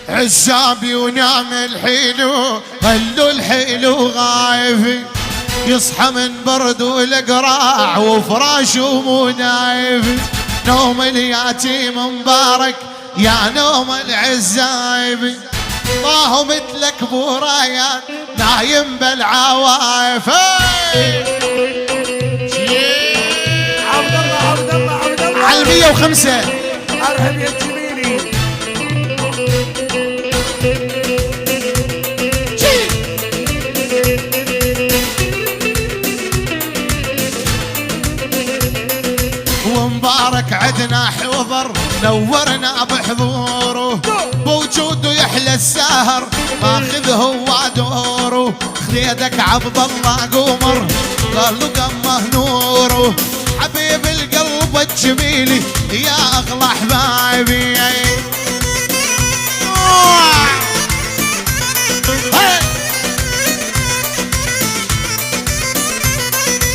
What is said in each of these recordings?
عزابي ونعمل حلو، خلوا الحلو غايف، يصحى من برد والقراع وفراشه مو نايف. نوم اليتيم مبارك يا نوم العزايب، طاهو مثلك بو رايان نايم بالعوايف. عبد الله عبد الله عبد الله على 105 ارحب يا الجميلي. ومبارك عدنا حضر نورنا بحضوره، بوجوده يحلى السهر ماخذ هو دوره. خديدك عبد الله قمر قال له قمه نوره، حبيب القلب الجميلي يا اغلى احبابي.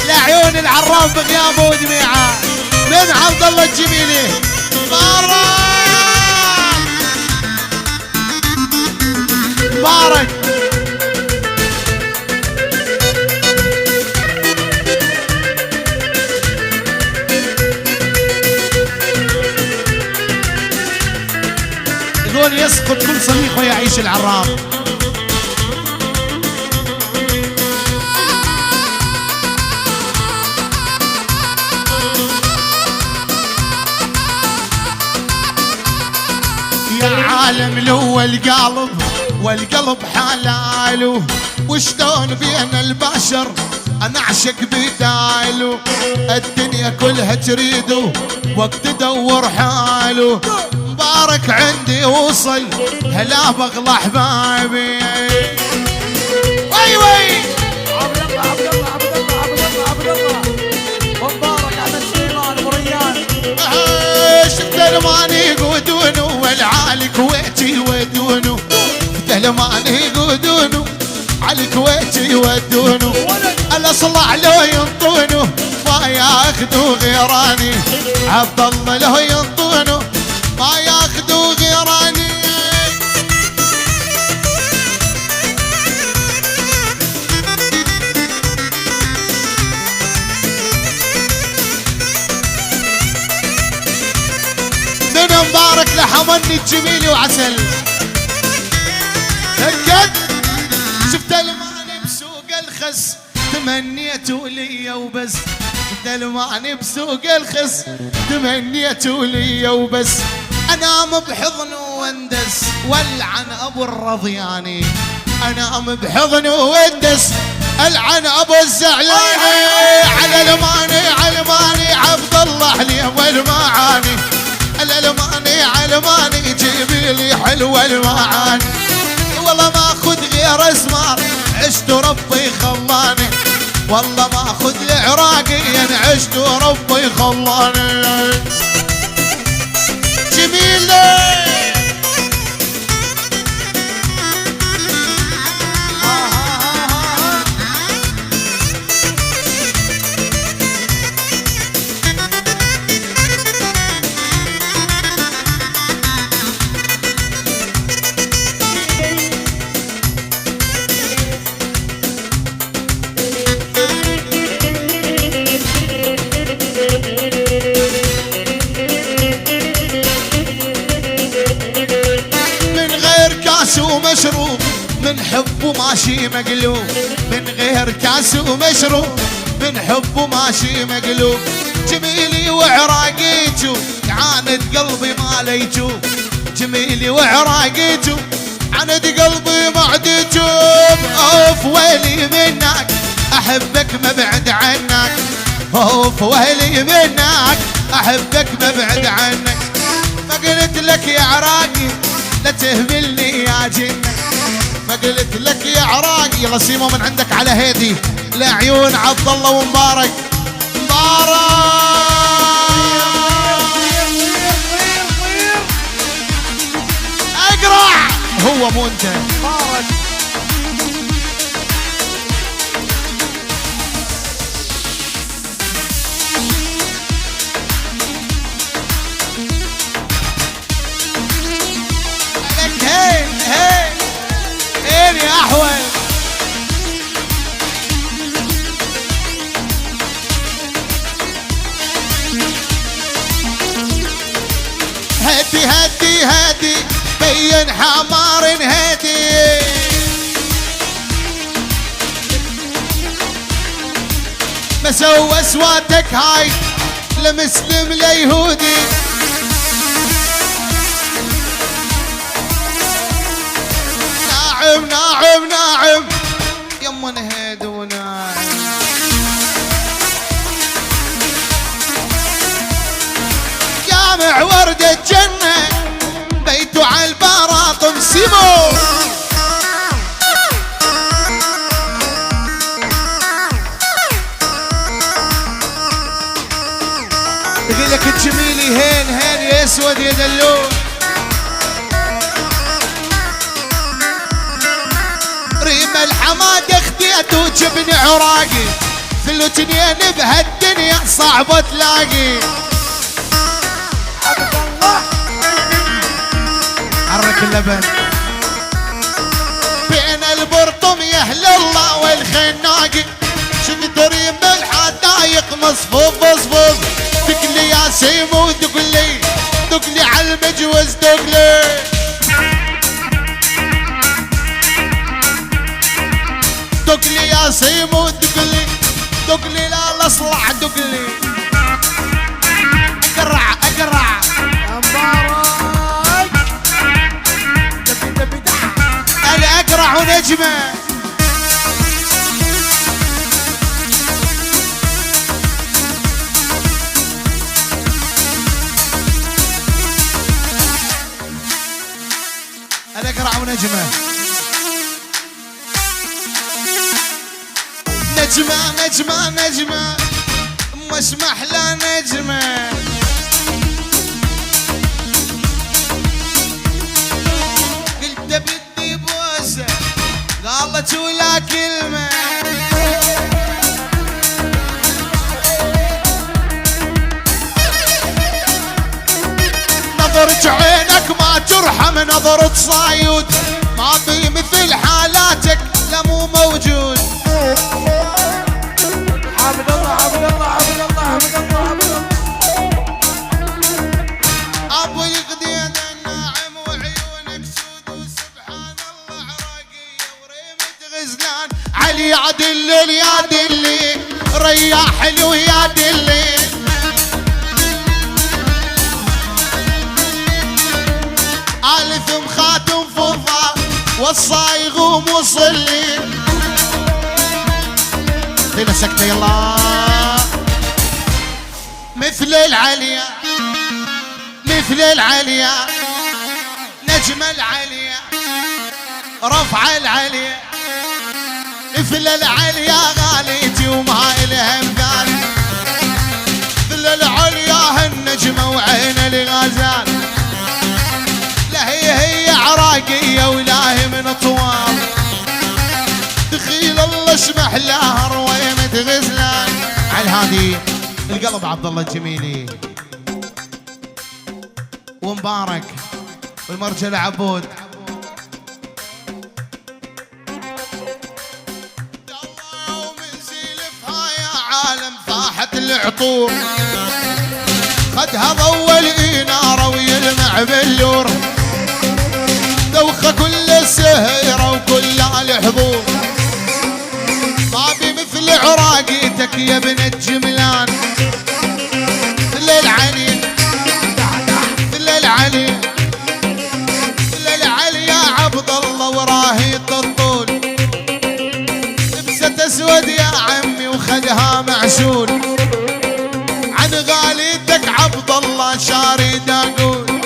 لعيون العراف بغيابه ودميعه من عبد الله الجميلي. مبارك يقول يسقط كل صديق ويعيش العراف. يا عالم لو القلب والقلب حلاله، وشلون بين البشر انا اعشق بداله. الدنيا كلها تريده وقت تدور حاله، مبارك عندي وصل هلا بغلى احبابي. وي وي عبد الله عبد الله عبد الله عبد الله عبد الله ومبارك احمد سليمان ابو ريان. شفت الماني يقودونه والعالي كويتي يودونه، شفت الماني يقودونه على الكويتي يودونه. الاصلع لو ينطونه ما ياخذوا غيراني، عبد الله لو ينطونه ما ياخذوا غيراني. من مبارك لحمني الجميلي وعسل. هكذا شفت الماني بسوق الخس تمنيته لي وبس، شفت الماني بسوق الخس تمنيته لي وبس. انام بحضنه واندس والعن ابو الرضياني، انام بحضنه واندس العن ابو الزعلاني. على الماني على الماني عبد الله عليهم والمعاني، الالماني علماني جيبي لي حلوه المعاني. والله ما اخذ غير اسمار عشت ربي خلاني، والله ما اخذ العراقي عشت ربي خلاني. جميله ومشروب من حبه ماشي مقلوب، من غير كاس ومشروب من حبه ماشي مقلوب. جميلي وعراقيتو عاند قلبي ما ليتو، جميلي وعراقيتو عاند قلبي ما عديتو. اوف ويلي منك احبك ما بعد عنك، اوف ويلي منك احبك ما بعد عنك. ما قلت لك يا عراقي لا تهملني يا جنة، ما قلت لك يا عراقي. يلا سيمو من عندك على هيدي لعيون عبد الله ومبارك. مبارك اقرع هو مو انت. مبارك لك هي من حمار هدي. ما سوى اصواتك هاي لمسلم ليهودي. ناعم ناعم ناعم يما نهيد وناعم. جامع ورد الجنة بيته على البراطم سيمو. يقول لك الجميلي هين هين يا اسود يا دلول. ريم الحماد اختيت وجبن عراقي في الاثنين بهالدنيا صعبة تلاقي. عبد الله حرك اللبن بين البرطم يا اهل الله والخناقي. شفت ريم الحدايق مصفوف مصفوف. دقلي يا سيمو دقلي دقلي على المجوز دقلي. دقلي يا سيمو دقلي دقلي لا الاصلع دقلي. اقرع اقرع مبارك دبي دع. انا اقرع ونجمه. انا اقرع ونجمه. نجمة نجمة نجمة مش محلى نجمة. قلت بدي بوسة قالت ولا كلمة. نظرة عينك ما ترحم نظرة صايود. ما في مثل حالاتك لا مو موجود. عبد الله عبد الله عبد الله عبد الله عبد الله. ابو القديد الناعم وعيونك سود وسبحان الله عراقية وريمة غزلان. علي يا دلل يا دلي رياح حلو يا دلي. الف مخاتم فضة والصايغ ومصلي. خلينا سكتة يلا. مثل العليا مثل العليا نجم العليا رفع العليا. مثل العليا غاليتي وما إلها مثال. مثل العليا هالنجمة وعين الغزال. لا هي عراقية ولا هي من طوال. دخيل الله شمح لها رويمة غزلان. على الهادي القلب عبد الله الجميلي ومبارك والمرجله عبود. الله ومن سيلفها يا عالم فاحت العطور. خدها ضوى الإنارة ويلمع باللور. دوخة كل السهيرة وكل الحضور. طابي مثل عراقيتك يا ابن الجملان. مثل العلي مثل العلي مثل العلي يا عبد الله وراهيط الطول. لبست اسود يا عمي وخدها معسول. عن غاليتك عبد الله شارد اقول.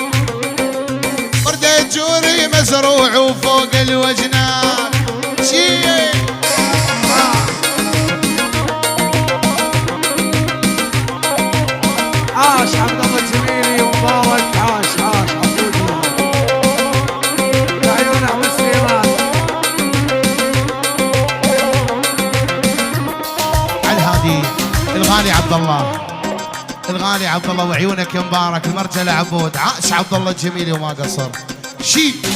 وردة جوري مزروع وفوق الوجنان. شي عاش عبد الله الجميلي ومبارك. عاش عاش عبودي يا عيون احمد سليمان. على الهادي الغالي عبد الله الغالي عبد الله وعيونك يا مبارك. المرجله عبود. عاش عبد الله الجميلي وما قصر. شيك